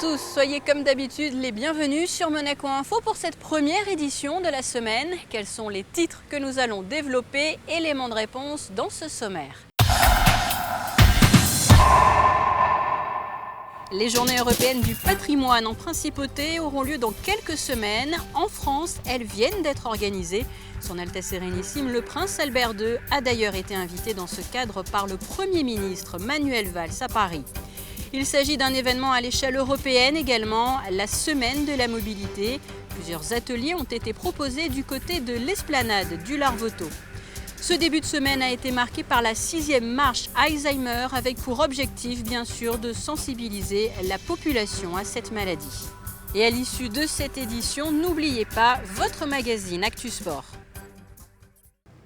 tous, soyez comme d'habitude les bienvenus sur Monaco Info pour cette première édition de la semaine. Quels sont les titres que nous allons développer? Éléments de réponse dans ce sommaire. Les journées européennes du patrimoine en principauté auront lieu dans quelques semaines. En France, elles viennent d'être organisées. Son Altesse Sérénissime, le Prince Albert II, a d'ailleurs été invité dans ce cadre par le Premier ministre Manuel Valls à Paris. Il s'agit d'un événement à l'échelle européenne également, la Semaine de la mobilité. Plusieurs ateliers ont été proposés du côté de l'esplanade du Larvoto. Ce début de semaine a été marqué par la 6e marche Alzheimer avec pour objectif bien sûr de sensibiliser la population à cette maladie. Et à l'issue de cette édition, n'oubliez pas votre magazine Actu Sport.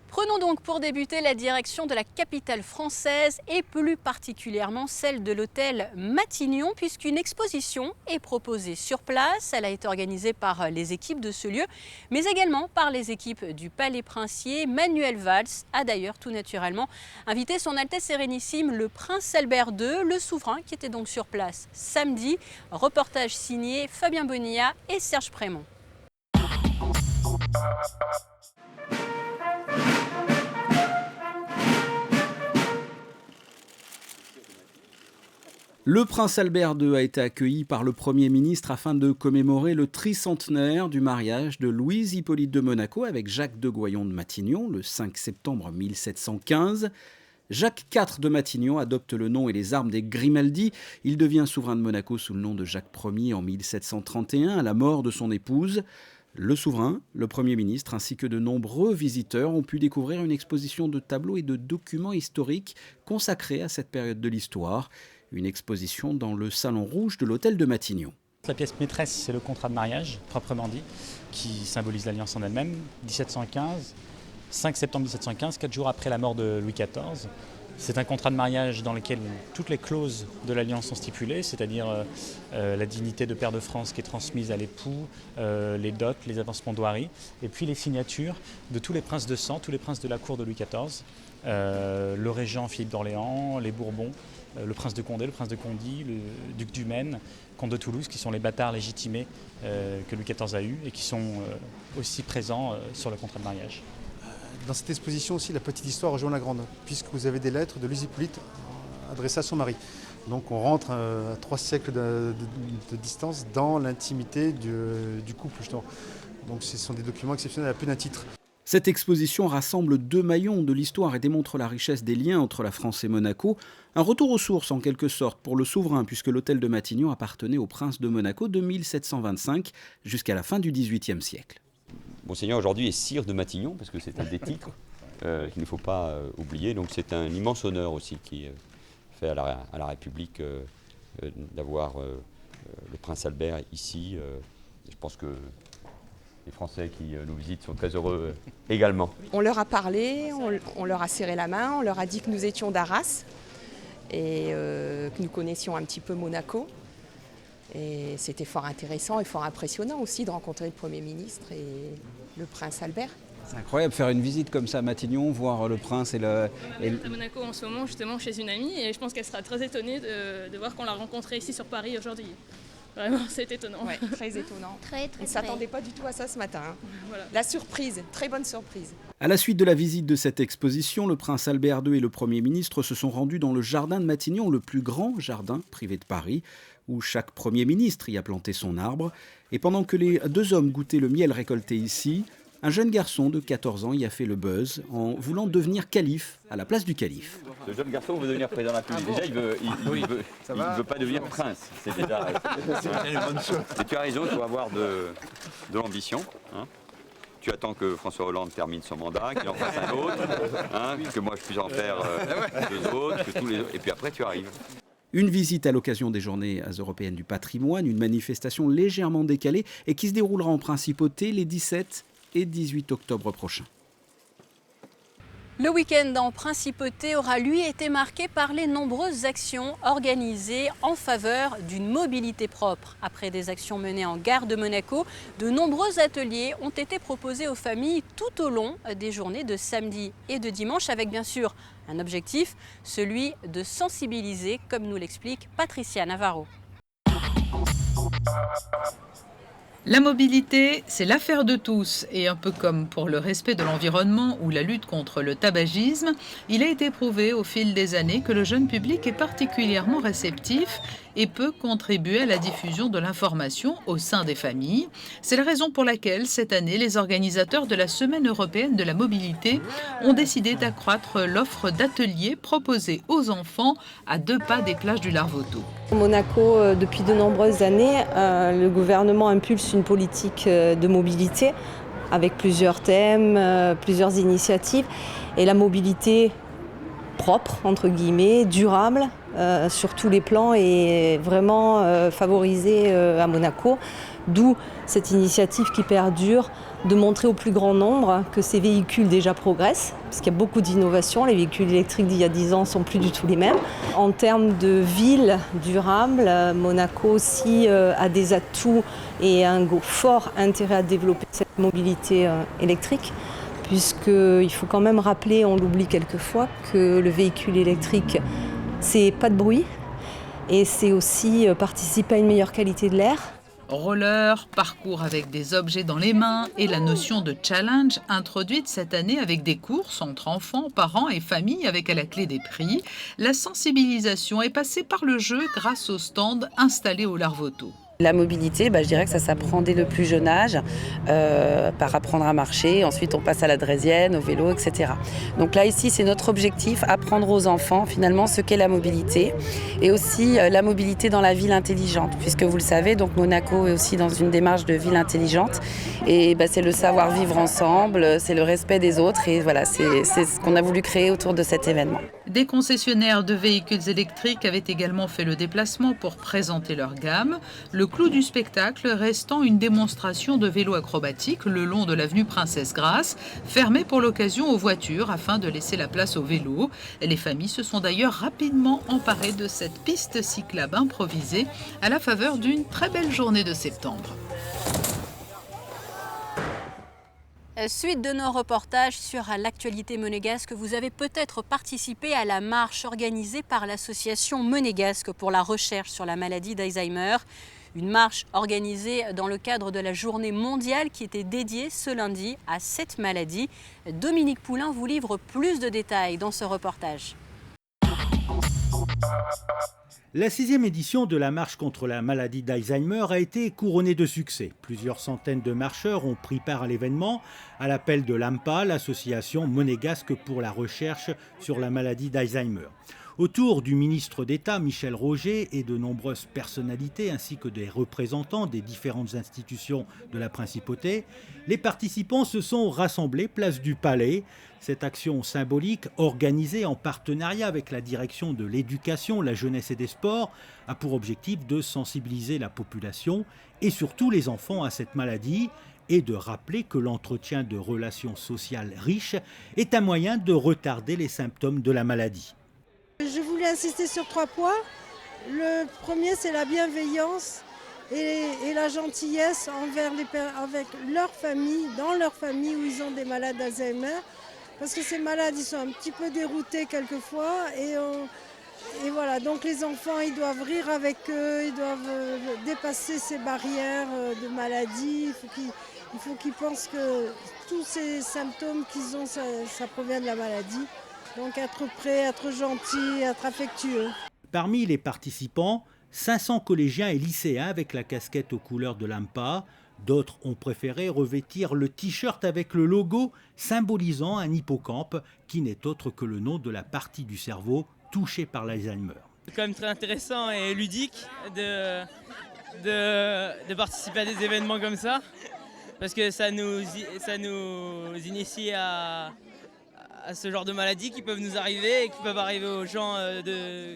Prenons donc pour débuter la direction de la capitale française et plus particulièrement celle de l'hôtel Matignon puisqu'une exposition est proposée sur place. Elle a été organisée par les équipes de ce lieu mais également par les équipes du Palais Princier. Manuel Valls a d'ailleurs tout naturellement invité son Altesse Sérénissime le Prince Albert II, le souverain qui était donc sur place samedi. Reportage signé Fabien Bonilla et Serge Prémont. Le prince Albert II a été accueilli par le Premier ministre afin de commémorer le tricentenaire du mariage de Louise Hippolyte de Monaco avec Jacques de Goyon de Matignon le 5 septembre 1715. Jacques IV de Matignon adopte le nom et les armes des Grimaldi. Il devient souverain de Monaco sous le nom de Jacques Ier en 1731 à la mort de son épouse. Le souverain, le Premier ministre ainsi que de nombreux visiteurs ont pu découvrir une exposition de tableaux et de documents historiques consacrés à cette période de l'histoire. Une exposition dans le Salon Rouge de l'hôtel de Matignon. La pièce maîtresse, c'est le contrat de mariage, proprement dit, qui symbolise l'alliance en elle-même. 1715, 5 septembre 1715, 4 jours après la mort de Louis XIV. C'est un contrat de mariage dans lequel toutes les clauses de l'alliance sont stipulées, c'est-à-dire la dignité de pair de France qui est transmise à l'époux, les dots, les avancements d'hoirie, et puis les signatures de tous les princes de sang, tous les princes de la cour de Louis XIV, le régent Philippe d'Orléans, les Bourbons, le prince de Condé, le prince de Condy, le duc du Maine, comte de Toulouse, qui sont les bâtards légitimés que Louis XIV a eus et qui sont aussi présents sur le contrat de mariage. Dans cette exposition aussi, la petite histoire rejoint la grande, puisque vous avez des lettres de Louise Hippolyte adressées à son mari. Donc on rentre à 3 siècles de distance dans l'intimité du couple, justement. Donc ce sont des documents exceptionnels à plus d'un titre. Cette exposition rassemble 2 maillons de l'histoire et démontre la richesse des liens entre la France et Monaco. Un retour aux sources en quelque sorte pour le souverain puisque l'hôtel de Matignon appartenait au prince de Monaco de 1725 jusqu'à la fin du XVIIIe siècle. Monseigneur aujourd'hui est sire de Matignon parce que c'est un des titres qu'il ne faut pas oublier. Donc c'est un immense honneur aussi qui est fait à la République d'avoir le prince Albert ici. Je pense que les Français qui nous visitent sont très heureux également. On leur a parlé, on leur a serré la main, on leur a dit que nous étions d'Arras et que nous connaissions un petit peu Monaco. Et c'était fort intéressant et fort impressionnant aussi de rencontrer le Premier ministre et le prince Albert. C'est incroyable faire une visite comme ça à Matignon, voir le prince et le... On est à Monaco en ce moment justement chez une amie et je pense qu'elle sera très étonnée de voir qu'on l'a rencontrée ici sur Paris aujourd'hui. Vraiment, c'est étonnant. Ouais, très étonnant. Très. On ne s'attendait pas du tout à ça ce matin. Voilà. La surprise, très bonne surprise. À la suite de la visite de cette exposition, le prince Albert II et le Premier ministre se sont rendus dans le jardin de Matignon, le plus grand jardin privé de Paris, où chaque Premier ministre y a planté son arbre. Et pendant que les 2 hommes goûtaient le miel récolté ici, un jeune garçon de 14 ans y a fait le buzz en voulant devenir calife à la place du calife. Ce jeune garçon veut devenir président de la République. Déjà, il ne veut pas devenir prince. C'est déjà une bonne chose. Et tu as raison, il faut avoir de l'ambition. Hein. Tu attends que François Hollande termine son mandat, qu'il en fasse un autre, hein, que moi je puisse en faire 2 autres, que tous les autres, et puis après tu arrives. Une visite à l'occasion des Journées européennes du patrimoine, une manifestation légèrement décalée et qui se déroulera en principauté les 17 et 18 octobre prochains. Le week-end en principauté aura lui été marqué par les nombreuses actions organisées en faveur d'une mobilité propre. Après des actions menées en gare de Monaco, de nombreux ateliers ont été proposés aux familles tout au long des journées de samedi et de dimanche avec bien sûr un objectif, celui de sensibiliser, comme nous l'explique Patricia Navarro. La mobilité, c'est l'affaire de tous et un peu comme pour le respect de l'environnement ou la lutte contre le tabagisme, il a été prouvé au fil des années que le jeune public est particulièrement réceptif et peut contribuer à la diffusion de l'information au sein des familles. C'est la raison pour laquelle cette année, les organisateurs de la Semaine européenne de la mobilité ont décidé d'accroître l'offre d'ateliers proposés aux enfants à 2 pas des plages du Larvoto. Monaco, depuis de nombreuses années, le gouvernement impulse une politique de mobilité avec plusieurs thèmes, plusieurs initiatives. Et la mobilité propre, entre guillemets, durable, sur tous les plans est vraiment favorisée à Monaco. D'où cette initiative qui perdure de montrer au plus grand nombre que ces véhicules déjà progressent, parce qu'il y a beaucoup d'innovations. Les véhicules électriques d'il y a 10 ans ne sont plus du tout les mêmes. En termes de ville durable, Monaco aussi a des atouts et un fort intérêt à développer cette mobilité électrique, puisqu'il faut quand même rappeler, on l'oublie quelquefois, que le véhicule électrique, c'est pas de bruit et c'est aussi participer à une meilleure qualité de l'air. Roller, parcours avec des objets dans les mains et la notion de challenge introduite cette année avec des courses entre enfants, parents et familles avec à la clé des prix. La sensibilisation est passée par le jeu grâce au stand installé au Larvoto. La mobilité, je dirais que ça s'apprend dès le plus jeune âge, par apprendre à marcher. Ensuite, on passe à la draisienne, au vélo, etc. Donc là, ici, c'est notre objectif, apprendre aux enfants finalement ce qu'est la mobilité et aussi la mobilité dans la ville intelligente. Puisque vous le savez, donc Monaco est aussi dans une démarche de ville intelligente. Et c'est le savoir vivre ensemble, c'est le respect des autres. Et voilà, c'est ce qu'on a voulu créer autour de cet événement. Des concessionnaires de véhicules électriques avaient également fait le déplacement pour présenter leur gamme. Le clou du spectacle restant une démonstration de vélo acrobatique le long de l'avenue Princesse Grasse, fermée pour l'occasion aux voitures afin de laisser la place aux vélos. Les familles se sont d'ailleurs rapidement emparées de cette piste cyclable improvisée à la faveur d'une très belle journée de septembre. Suite de nos reportages sur l'actualité monégasque, vous avez peut-être participé à la marche organisée par l'association monégasque pour la recherche sur la maladie d'Alzheimer. Une marche organisée dans le cadre de la journée mondiale qui était dédiée ce lundi à cette maladie. Dominique Poulain vous livre plus de détails dans ce reportage. La 6e édition de la marche contre la maladie d'Alzheimer a été couronnée de succès. Plusieurs centaines de marcheurs ont pris part à l'événement à l'appel de l'AMPA, l'association monégasque pour la recherche sur la maladie d'Alzheimer. Autour du ministre d'État Michel Roger et de nombreuses personnalités ainsi que des représentants des différentes institutions de la principauté, les participants se sont rassemblés place du Palais. Cette action symbolique, organisée en partenariat avec la direction de l'éducation, la jeunesse et des sports, a pour objectif de sensibiliser la population et surtout les enfants à cette maladie et de rappeler que l'entretien de relations sociales riches est un moyen de retarder les symptômes de la maladie. Je voulais insister sur 3 points. Le premier, c'est la bienveillance et la gentillesse avec leur famille, dans leur famille où ils ont des malades d'Alzheimer. Parce que ces malades, ils sont un petit peu déroutés quelquefois. Et voilà, donc les enfants, ils doivent rire avec eux, ils doivent dépasser ces barrières de maladie. Il faut qu'ils pensent que tous ces symptômes qu'ils ont, ça provient de la maladie. Donc être prêt, être gentil, être affectueux. Parmi les participants, 500 collégiens et lycéens avec la casquette aux couleurs de l'AMPA. D'autres ont préféré revêtir le t-shirt avec le logo symbolisant un hippocampe qui n'est autre que le nom de la partie du cerveau touchée par l'Alzheimer. C'est quand même très intéressant et ludique de participer à des événements comme ça parce que ça nous initie à ce genre de maladies qui peuvent nous arriver et qui peuvent arriver aux gens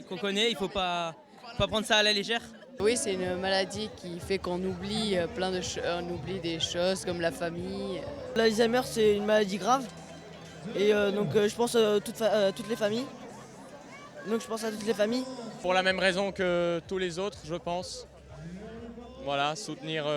qu'on connaît. Il ne faut pas prendre ça à la légère. Oui, c'est une maladie qui fait qu'on oublie on oublie des choses comme la famille. L'Alzheimer, c'est une maladie grave et donc je pense à toutes les familles. Pour la même raison que tous les autres, je pense. Voilà, soutenir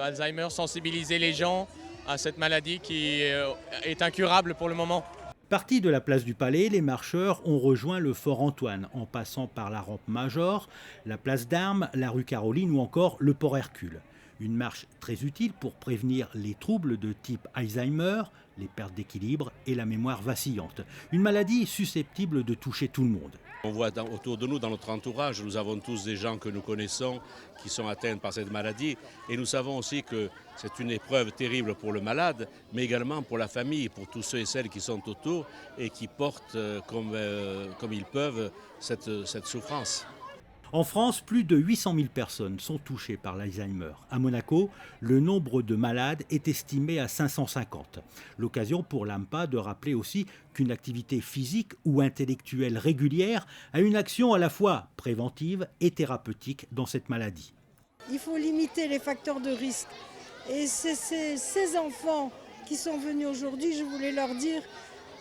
Alzheimer, sensibiliser les gens à cette maladie qui est incurable pour le moment. Partis de la place du Palais, les marcheurs ont rejoint le Fort Antoine en passant par la rampe Major, la place d'Armes, la rue Caroline ou encore le port Hercule. Une marche très utile pour prévenir les troubles de type Alzheimer, les pertes d'équilibre et la mémoire vacillante. Une maladie susceptible de toucher tout le monde. On voit autour de nous, dans notre entourage, nous avons tous des gens que nous connaissons qui sont atteints par cette maladie. Et nous savons aussi que c'est une épreuve terrible pour le malade, mais également pour la famille, pour tous ceux et celles qui sont autour et qui portent comme ils peuvent cette souffrance. En France, plus de 800 000 personnes sont touchées par l'Alzheimer. À Monaco, le nombre de malades est estimé à 550. L'occasion pour l'AMPA de rappeler aussi qu'une activité physique ou intellectuelle régulière a une action à la fois préventive et thérapeutique dans cette maladie. Il faut limiter les facteurs de risque. Et ces enfants qui sont venus aujourd'hui, je voulais leur dire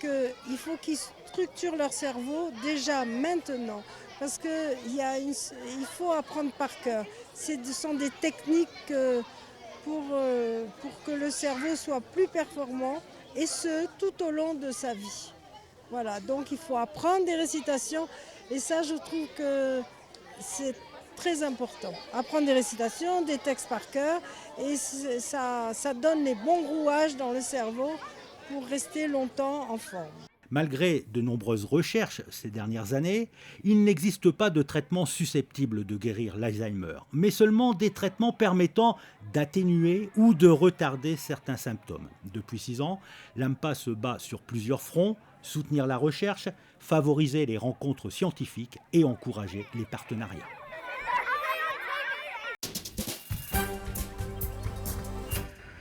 qu'il faut qu'ils structurent leur cerveau déjà maintenant. Parce qu'il faut apprendre par cœur. Ce sont des techniques pour que le cerveau soit plus performant, et ce, tout au long de sa vie. Voilà, donc il faut apprendre des récitations, et ça, je trouve que c'est très important. Apprendre des récitations, des textes par cœur, et ça donne les bons rouages dans le cerveau pour rester longtemps en forme. Malgré de nombreuses recherches ces dernières années, il n'existe pas de traitement susceptible de guérir l'Alzheimer, mais seulement des traitements permettant d'atténuer ou de retarder certains symptômes. Depuis 6 ans, l'AMPA se bat sur plusieurs fronts: soutenir la recherche, favoriser les rencontres scientifiques et encourager les partenariats.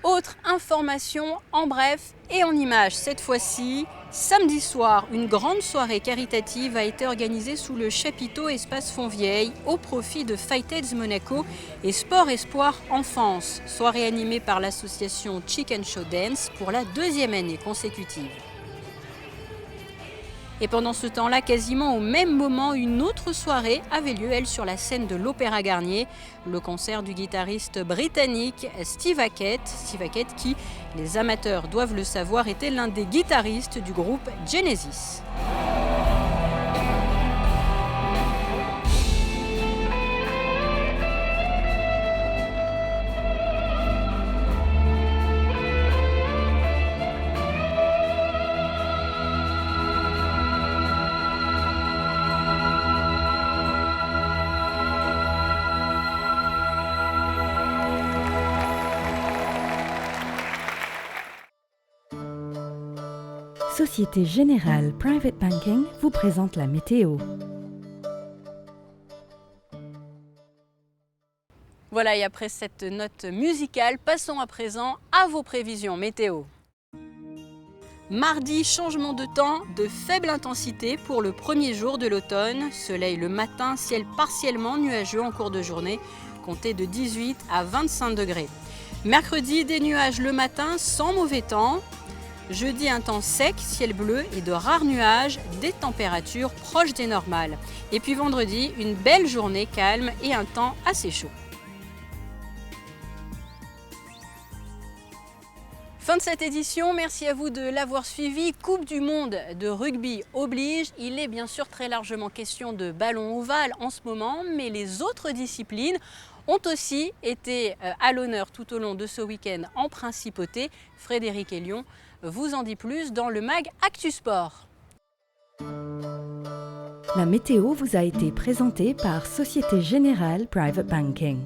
Autre information en bref et en images cette fois-ci. Samedi soir, une grande soirée caritative a été organisée sous le chapiteau Espace Fontvieille au profit de Fightheads Monaco et Sport Espoir Enfance. Soirée animée par l'association Chicken Show Dance pour la 2e année consécutive. Et pendant ce temps-là, quasiment au même moment, une autre soirée avait lieu, elle, sur la scène de l'Opéra Garnier. Le concert du guitariste britannique Steve Hackett. Steve Hackett qui, les amateurs doivent le savoir, était l'un des guitaristes du groupe Genesis. Société Générale Private Banking vous présente la météo. Voilà, et après cette note musicale, passons à présent à vos prévisions météo. Mardi, changement de temps de faible intensité pour le premier jour de l'automne. Soleil le matin, ciel partiellement nuageux en cours de journée, comptez de 18 à 25 degrés. Mercredi, des nuages le matin sans mauvais temps. Jeudi, un temps sec, ciel bleu et de rares nuages, des températures proches des normales. Et puis vendredi, une belle journée calme et un temps assez chaud. Fin de cette édition, merci à vous de l'avoir suivi. Coupe du monde de rugby oblige. Il est bien sûr très largement question de ballon ovale en ce moment, mais les autres disciplines ont aussi été à l'honneur tout au long de ce week-end en principauté. Frédéric Elion vous en dit plus dans le mag Actu Sport. La météo vous a été présentée par Société Générale Private Banking.